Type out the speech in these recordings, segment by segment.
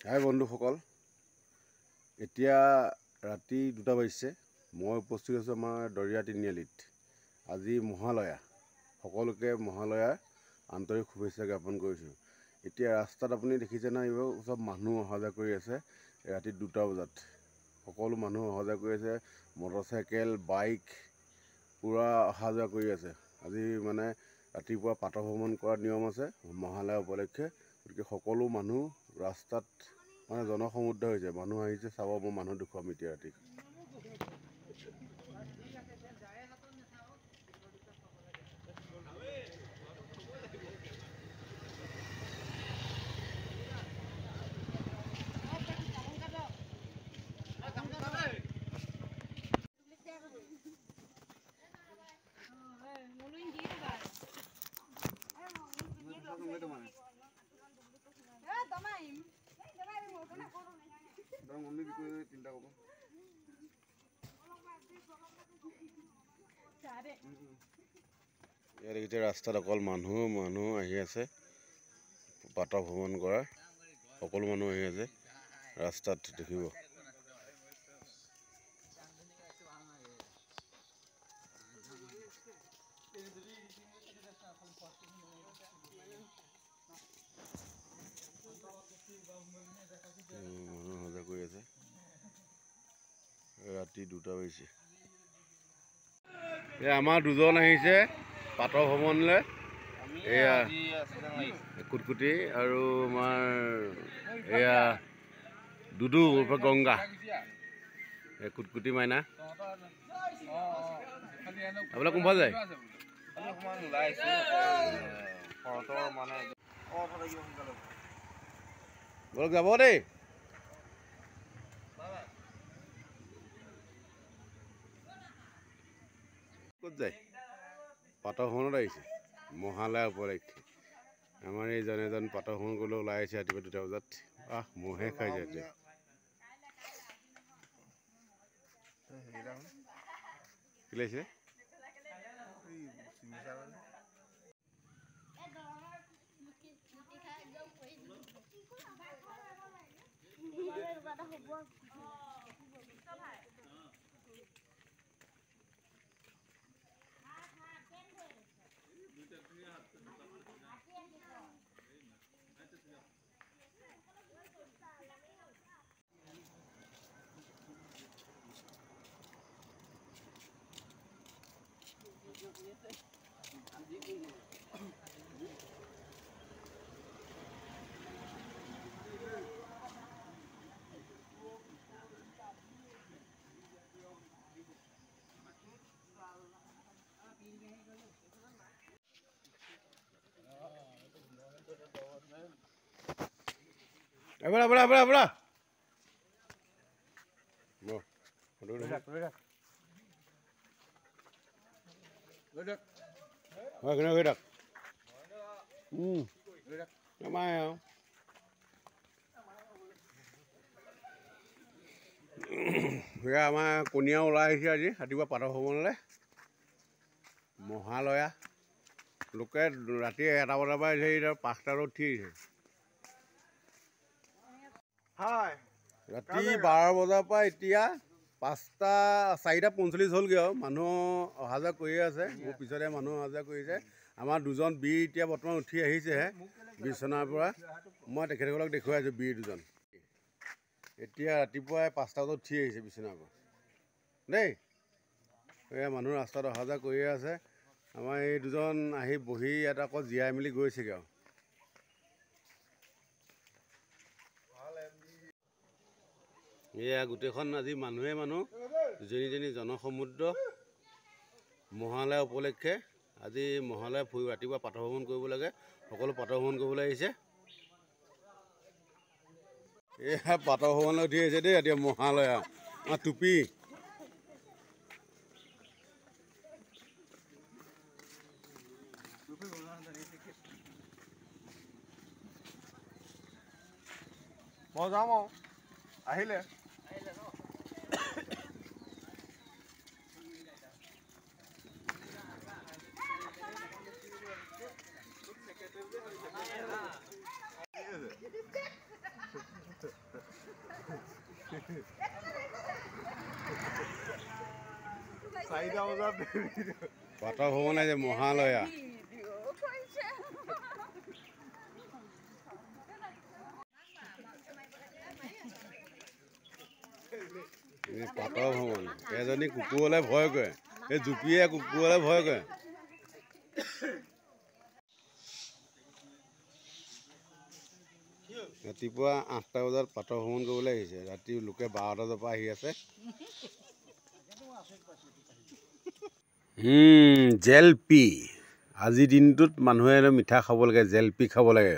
হাই বন্ধুসকল, এতিয়া ৰাতি 2টা বাজিছে। মই উপস্থিত আছোঁ আমাৰ দৰিয়া তিনিআলিত। আজি মহালয়া, সকলোকে মহালয়াৰ আন্তৰিক শুভেচ্ছা জ্ঞাপন কৰিছোঁ। এতিয়া ৰাস্তাত আপুনি দেখিছে না, এইবোৰ চব মানুহ অহা যোৱা কৰি আছে। ৰাতি 2টা বজাত সকলো মানুহ অহা যোৱা কৰি আছে। মটৰচাইকেল, বাইক পূৰা অহা যোৱা কৰি আছে। আজি মানে ৰাতিপুৱা প্ৰাতঃ ভ্ৰমণ কৰাৰ নিয়ম আছে মহালয়া উপলক্ষে। গতিকে সকলো মানুহ ৰাস্তাত মানে জনসমুদ্ৰ হৈছে, মানুহ আহিছে চাব। মই মানুহ দেখুৱাম এতিয়া ৰাতি। ইয়াত এতিয়া ৰাস্তাত অকল মানুহ আহি আছে। প্ৰাতঃ ভ্ৰমণ কৰা সকলো মানুহ আহি আছে ৰাস্তাত, দেখিব। মানুহ অহা যোৱা কৰি আছে। ৰাতি 2টা বাজিছে। আমাৰ দুজন আহিছে প্ৰাতঃ ভ্ৰমণলৈ। এয়া কুটকুটি আৰু আমাৰ এয়া দুদু ওৰফে গংগা। কুটকুটি মাইনা আপোনাক কোনফালে যায়? বলক যাব দেই। ক'ত যায়? প্ৰাতঃ ভ্ৰমণত আহিছে মহালয়া উপলক্ষে। আমাৰ এইজন এজন প্ৰাতঃ ভ্ৰমণ কৰিবলৈ ওলাই আহিছে ৰাতিপুৱা 2টা বজাত। মহে খাই যায় এতিয়া। কি লাগিছে? Abra. No. Gak. Lumayan. আমাৰ কণীয়া ওলাই আহিছে আজি ৰাতিপুৱা প্ৰাতঃ ভ্ৰমণলৈ। মহালয়া লোকে ৰাতি 1টা বজাৰ পৰা আহিছে, 5টাত উঠি আহিছে। ৰাতি 12 বজাৰ পৰা এতিয়া 4:45 হ'লগৈ আৰু মানুহ অহা যোৱা কৰিয়ে আছে। মোৰ পিছতে মানুহ অহা যোৱা কৰিছে। আমাৰ দুজন বীৰ এতিয়া বৰ্তমান উঠি আহিছেহে বিচনাৰ পৰা। মই তেখেতসকলক দেখুৱাই আছোঁ বীৰ দুজন। এতিয়া ৰাতিপুৱাই 5টা বজাত উঠি আহিছে বিচনাৰ পৰা দেই। এয়া মানুহ ৰাস্তাত অহা যোৱা কৰিয়ে আছে। আমাৰ এই দুজন আহি বহি ইয়াত আকৌ জীয়াই মেলি গৈছেগৈ আৰু। এয়া গোটেইখন আজি মানুহ যেনি জনসমুদ্ৰ। মহালয়া উপলক্ষে আজি মহালয়া ৰাতিপুৱা প্ৰাতঃ ভ্ৰমণ কৰিব লাগে। সকলো প্ৰাতঃ ভ্ৰমণ কৰিবলৈ আহিছে। এয়া প্ৰাতঃ ভ্ৰমণলৈ উঠি আহিছে দেই এতিয়া মহালয়া। টুপি মই যাম আৰু আহিলে। পাতৰ ভ্ৰমণ আহিছে মহালয়া। পাতৰ ভ্ৰমণ এজনী কুকুৰলৈ ভয় কৰে, এই জুপিয়ে কুকুৰলৈ ভয় কৰে। ৰাতিপুৱা 8টা বজাত পাতৰ ভ্ৰমণ কৰিবলৈ আহিছে, ৰাতি লোকে 12টা বজাৰ পৰা আহি আছে। জেলপি আজিৰ দিনটোত মানুহে মিঠা খাব লাগে, জেলপি খাব লাগে।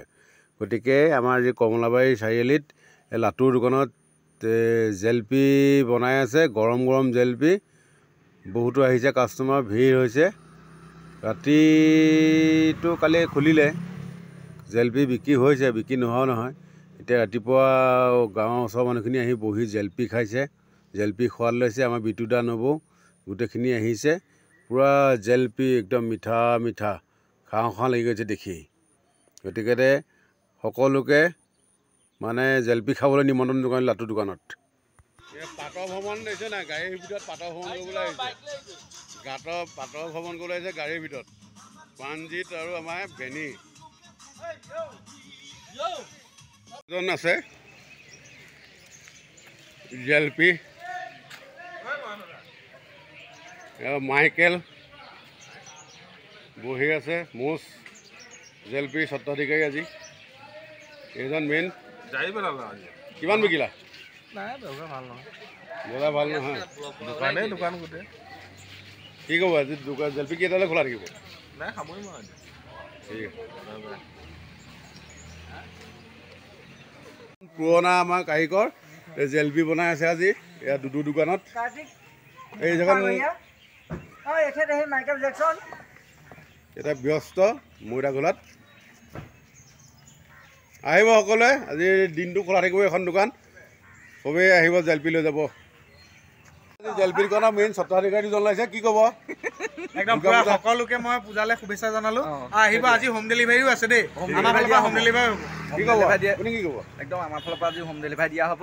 গতিকে আমাৰ যি কমলাবাৰী চাৰিআলিত এই লাটুৰ দোকানত জেলপি বনাই আছে, গৰম গৰম জেলপি। বহুতো আহিছে কাষ্টমাৰ, ভিৰ হৈছে। ৰাতিটো কালি খুলিলে, জেলপি বিক্ৰী হৈছে, বিক্ৰী নোহোৱা নহয়। এতিয়া ৰাতিপুৱা গাঁৱৰ ওচৰৰ মানুহখিনি আহি বহি জেলপি খাইছে, জেলপি সোৱাদ লৈছে। আমাৰ বিতুদা নবৌ গোটেইখিনি আহিছে, পূৰা জেলপি একদম মিঠা মিঠা, খাওঁ খাওঁ লাগি গৈছে দেখি। গতিকে সকলোকে মানে জেলপি খাবলৈ নিমন্ত্ৰণ জনাইছোঁ লাটু দোকানত। পাতৰ ভ্ৰমণ দিছে নাই, গাড়ীৰ ভিতৰত পাতৰ ভ্ৰমণ কৰিবলৈ আহিছে। পাতৰ ভ্ৰমণ কৰিবলৈ আহিছে গাড়ীৰ ভিতৰত, প্ৰাণজিত আৰু আমাৰ বেনী এজন আছে। জেলপি মাইকেল বহি আছে, মুচ জেলপি স্বত্বাধিকাৰী আজি। এইজন মেইন। কিমান বিকিলা? বজাৰ ভাল নহয়, দোকান গোটেই। কি ক'ব আজি দোকান জেলপি কেইটালৈ খোলা থাকিব? ঠিক আছে। পুৰণা আমাৰ কাৰিকৰ এই জেলপি বনাই আছে আজি এয়া দুদু দোকানত। এই জেগাত এতিয়া ব্যস্ত মৈদাগোলাত। আহিব সকলোৱে, আজি দিনটো খোলা থাকিব এখন দোকান, চবেই আহিব জেলপি লৈ যাব। জেলপি দোকানৰ মেইন স্বত্বাধিকাৰী দুজন লাগিছে, কি ক'ব? একদম পুৰা সকলোকে মই পূজালৈ শুভেচ্ছা জনালো। আহিব, আজি হোম ডেলিভাৰীও আছে দেই, আমাৰ ফালৰ পৰা হোম ডেলিভাৰী হ'ব। কি ক'ব আপুনি? কি ক'ব? একদম আমাৰ ফালৰ পৰা আজি হোম ডেলিভাৰী দিয়া হ'ব,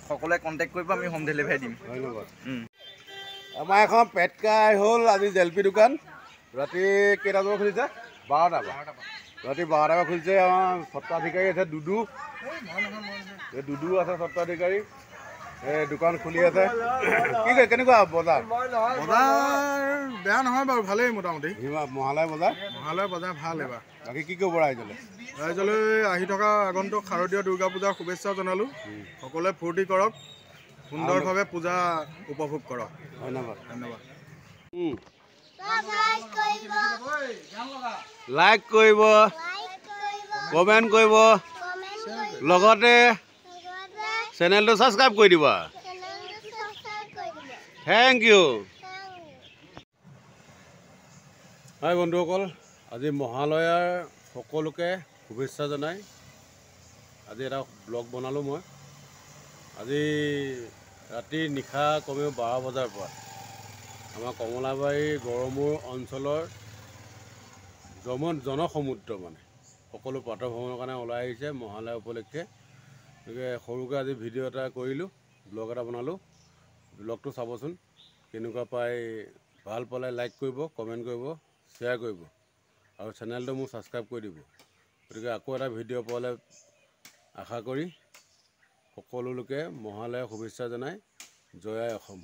সকলোৱে কণ্টেক্ট কৰিব, আমি হোম ডেলিভাৰী দিম। ধন্যবাদ। আমাৰ এখন পেটকাই হ'ল আজি জেলপি দোকান। ৰাতি কেইটা বজাত খুলিছে? 12টা। ৰাতি 12টা বজাত খুলিছে। আমাৰ স্বত্বাধিকাৰী আছে দুদু, এই দুদু আছে স্বত্বাধিকাৰী। এই দোকান খুলি আছে। কি কেনেকুৱা বজাৰ? বেয়া নহয় বাৰু, ভালেই মোটামুটি। মহালয়া বজাৰ ভাল এইবাৰ। বাকী কি ক'ব ৰাইজলৈ? ৰাইজলৈ আহি থকা আগন্তুক শাৰদীয় দুৰ্গা পূজাৰ শুভেচ্ছা জনালোঁ। সকলোৱে ফূৰ্তি কৰক, সুন্দৰভাৱে পূজা উপভোগ কৰক। ধন্যবাদ। ধন্যবাদ। লাইক কৰিব, কমেণ্ট কৰিব, লগতে চেনেলটো ছাবস্ক্ৰাইব কৰি দিবা। Thank you. হয় বন্ধুসকল, আজি মহালয়াৰ সকলোকে শুভেচ্ছা জনাই আজি এটা ব্লগ বনালোঁ মই। আজি ৰাতি নিশা কমেও 12 বজাৰ পৰা আমাৰ কমলাবাৰী গড়মূৰ অঞ্চলৰ জনসমুদ্ৰ মানে সকলো পাতৰ ভ্ৰমণৰ কাৰণে ওলাই আহিছে মহালয়া উপলক্ষে। গতিকে সৰুকৈ আজি ভিডিঅ' এটা কৰিলোঁ, ব্লগ এটা বনালোঁ। ব্লগটো চাবচোন, কেনেকুৱা পাই। ভাল পালে লাইক কৰিব, কমেণ্ট কৰিব, শ্বেয়াৰ কৰিব আৰু চেনেলটো মোক ছাবস্ক্ৰাইব কৰি দিব। গতিকে আকৌ এটা ভিডিঅ' পোৱালৈ আশা কৰি সকলো লোকে মহালয়া শুভেচ্ছা জনাই জয় আই অসম।